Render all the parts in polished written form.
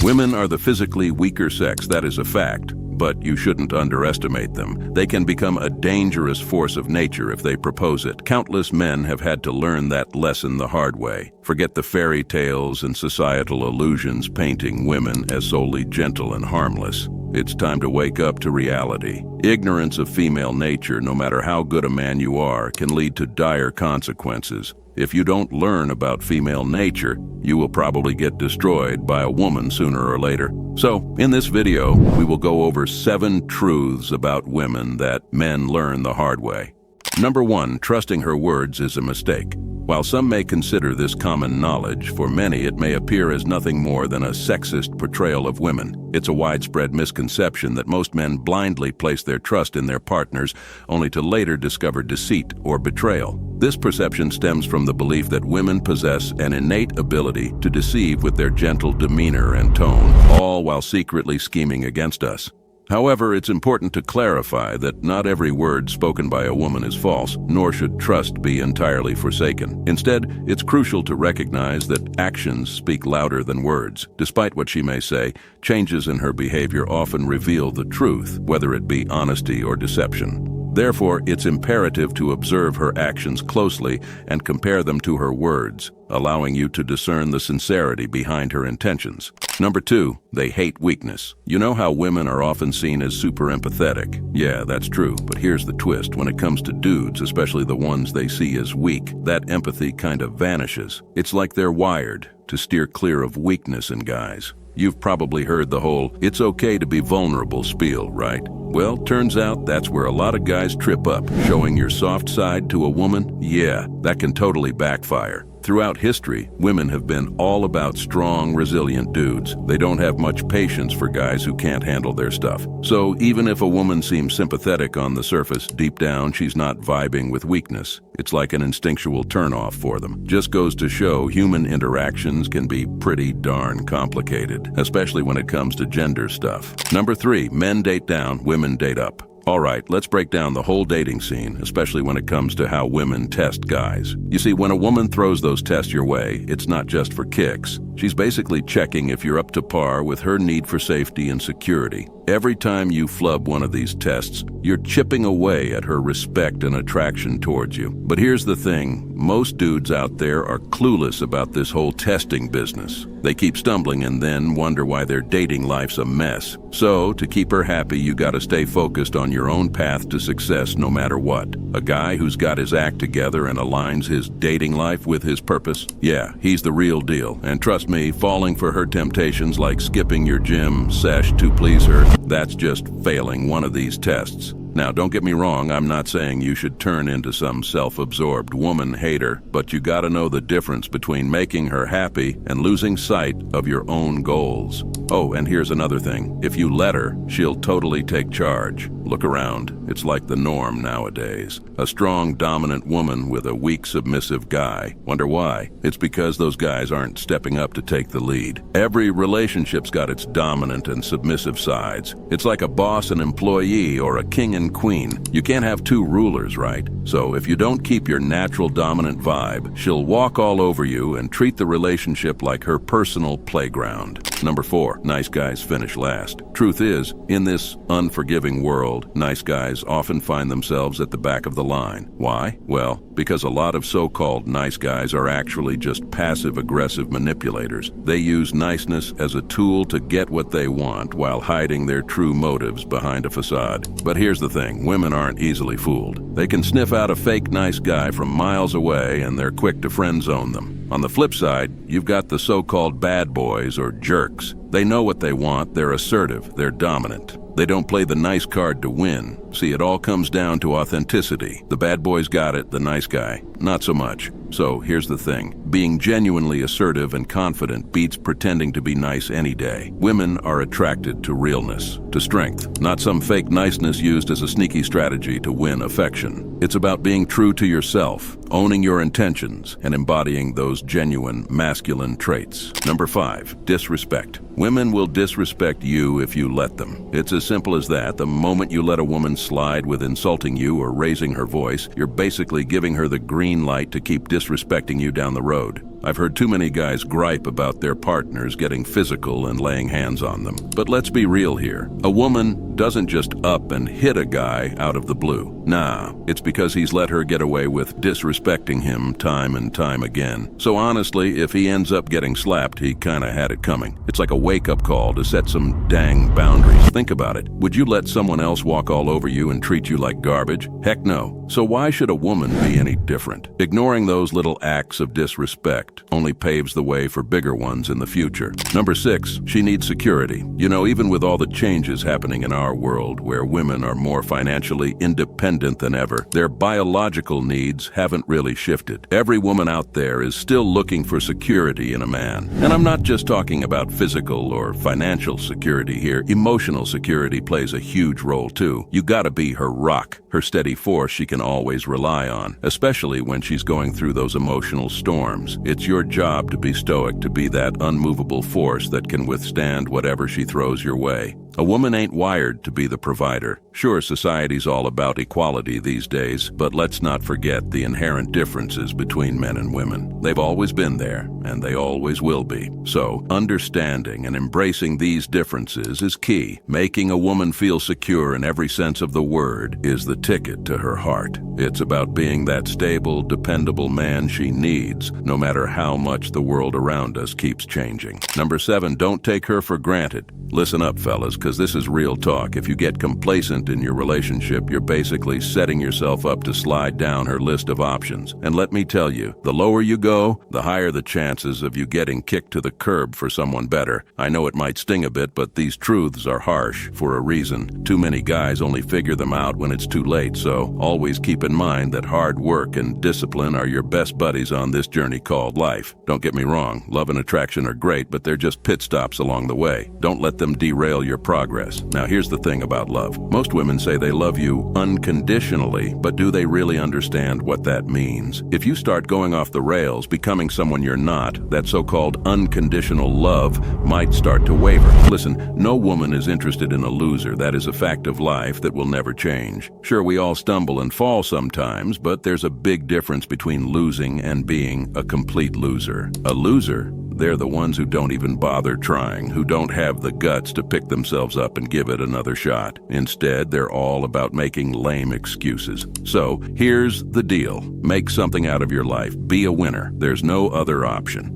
Women are the physically weaker sex, that is a fact, but you shouldn't underestimate them. They can become a dangerous force of nature if they propose it. Countless men have had to learn that lesson the hard way. Forget the fairy tales and societal illusions painting women as solely gentle and harmless. It's time to wake up to reality. Ignorance of female nature, no matter how good a man you are, can lead to dire consequences. If you don't learn about female nature, you will probably get destroyed by a woman sooner or later. So, in this video, we will go over 7 truths about women that men learn the hard way. Number 1, trusting her words is a mistake. While some may consider this common knowledge, for many it may appear as nothing more than a sexist portrayal of women. It's a widespread misconception that most men blindly place their trust in their partners, only to later discover deceit or betrayal. This perception stems from the belief that women possess an innate ability to deceive with their gentle demeanor and tone, all while secretly scheming against us. However, it's important to clarify that not every word spoken by a woman is false, nor should trust be entirely forsaken. Instead, it's crucial to recognize that actions speak louder than words. Despite what she may say, changes in her behavior often reveal the truth, whether it be honesty or deception. Therefore, it's imperative to observe her actions closely and compare them to her words, allowing you to discern the sincerity behind her intentions. Number 2, they hate weakness. You know how women are often seen as super empathetic? Yeah, that's true, but here's the twist. When it comes to dudes, especially the ones they see as weak, that empathy kind of vanishes. It's like they're wired to steer clear of weakness in guys. You've probably heard the whole, "it's okay to be vulnerable" spiel, right? Well, turns out that's where a lot of guys trip up. Showing your soft side to a woman? Yeah, that can totally backfire. Throughout history, women have been all about strong, resilient dudes. They don't have much patience for guys who can't handle their stuff. So even if a woman seems sympathetic on the surface, deep down she's not vibing with weakness. It's like an instinctual turnoff for them. Just goes to show human interactions can be pretty darn complicated, especially when it comes to gender stuff. Number 3, men date down, women date up. All right, let's break down the whole dating scene, especially when it comes to how women test guys. You see, when a woman throws those tests your way, it's not just for kicks. She's basically checking if you're up to par with her need for safety and security. Every time you flub one of these tests, you're chipping away at her respect and attraction towards you. But here's the thing, most dudes out there are clueless about this whole testing business. They keep stumbling and then wonder why their dating life's a mess. So, to keep her happy, you gotta stay focused on your own path to success no matter what. A guy who's got his act together and aligns his dating life with his purpose, yeah, he's the real deal. And trust me, falling for her temptations like skipping your gym sesh to please her, that's just failing one of these tests. Now, don't get me wrong, I'm not saying you should turn into some self-absorbed woman hater, but you gotta know the difference between making her happy and losing sight of your own goals. Oh, and here's another thing. If you let her, she'll totally take charge. Look around. It's like the norm nowadays. A strong, dominant woman with a weak, submissive guy. Wonder why? It's because those guys aren't stepping up to take the lead. Every relationship's got its dominant and submissive sides. It's like a boss and employee or a king and queen. You can't have two rulers, right? So if you don't keep your natural dominant vibe, she'll walk all over you and treat the relationship like her personal playground. Number 4, nice guys finish last. Truth is, in this unforgiving world, nice guys often find themselves at the back of the line. Why? Well, because a lot of so-called nice guys are actually just passive-aggressive manipulators. They use niceness as a tool to get what they want while hiding their true motives behind a facade. But here's the thing, women aren't easily fooled. They can sniff out a fake nice guy from miles away and they're quick to friend zone them. On the flip side, you've got the so-called bad boys or jerks. They know what they want, they're assertive, they're dominant. They don't play the nice card to win. See, it all comes down to authenticity. The bad boy's got it, the nice guy, not so much. So here's the thing. Being genuinely assertive and confident beats pretending to be nice any day. Women are attracted to realness, to strength, not some fake niceness used as a sneaky strategy to win affection. It's about being true to yourself, owning your intentions, and embodying those genuine masculine traits. Number 5, disrespect. Women will disrespect you if you let them. It's as simple as that. The moment you let a woman slide with insulting you or raising her voice, you're basically giving her the green light to keep disrespecting you down the road. I've heard too many guys gripe about their partners getting physical and laying hands on them. But let's be real here. A woman doesn't just up and hit a guy out of the blue. Nah, it's because he's let her get away with disrespecting him time and time again. So honestly, if he ends up getting slapped, he kinda had it coming. It's like a wake-up call to set some dang boundaries. Think about it. Would you let someone else walk all over you and treat you like garbage? Heck no. So why should a woman be any different? Ignoring those little acts of disrespect only paves the way for bigger ones in the future. Number 6, she needs security. You know, even with all the changes happening in our world, where women are more financially independent than ever, their biological needs haven't really shifted. Every woman out there is still looking for security in a man. And I'm not just talking about physical or financial security here. Emotional security plays a huge role too. You gotta be her rock, her steady force she can always rely on, especially when she's going through those emotional storms. It's your job to be stoic, to be that unmovable force that can withstand whatever she throws your way. A woman ain't wired to be the provider. Sure, society's all about equality these days, but let's not forget the inherent differences between men and women. They've always been there, and they always will be. So, understanding and embracing these differences is key. Making a woman feel secure in every sense of the word is the ticket to her heart. It's about being that stable, dependable man she needs, no matter how much the world around us keeps changing. Number 7, don't take her for granted. Listen up, fellas, because this is real talk. If you get complacent in your relationship, you're basically setting yourself up to slide down her list of options. And let me tell you, the lower you go, the higher the chances of you getting kicked to the curb for someone better. I know it might sting a bit, but these truths are harsh for a reason. Too many guys only figure them out when it's too late, so always keep in mind that hard work and discipline are your best buddies on this journey called life. Don't get me wrong, love and attraction are great, but they're just pit stops along the way. Don't let them derail your progress. Now here's the thing about love. Most women say they love you unconditionally, but do they really understand what that means? If you start going off the rails, becoming someone you're not, that so-called unconditional love might start to waver. Listen, no woman is interested in a loser. That is a fact of life that will never change. Sure, we all stumble and fall sometimes, but there's a big difference between losing and being a complete loser. A loser, they're the ones who don't even bother trying, who don't have the guts to pick themselves up and give it another shot. Instead, they're all about making lame excuses. So, here's the deal. Make something out of your life. Be a winner. There's no other option.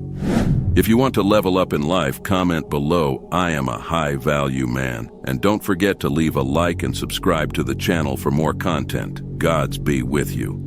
If you want to level up in life, comment below, "I am a high-value man." And don't forget to leave a like and subscribe to the channel for more content. Gods be with you.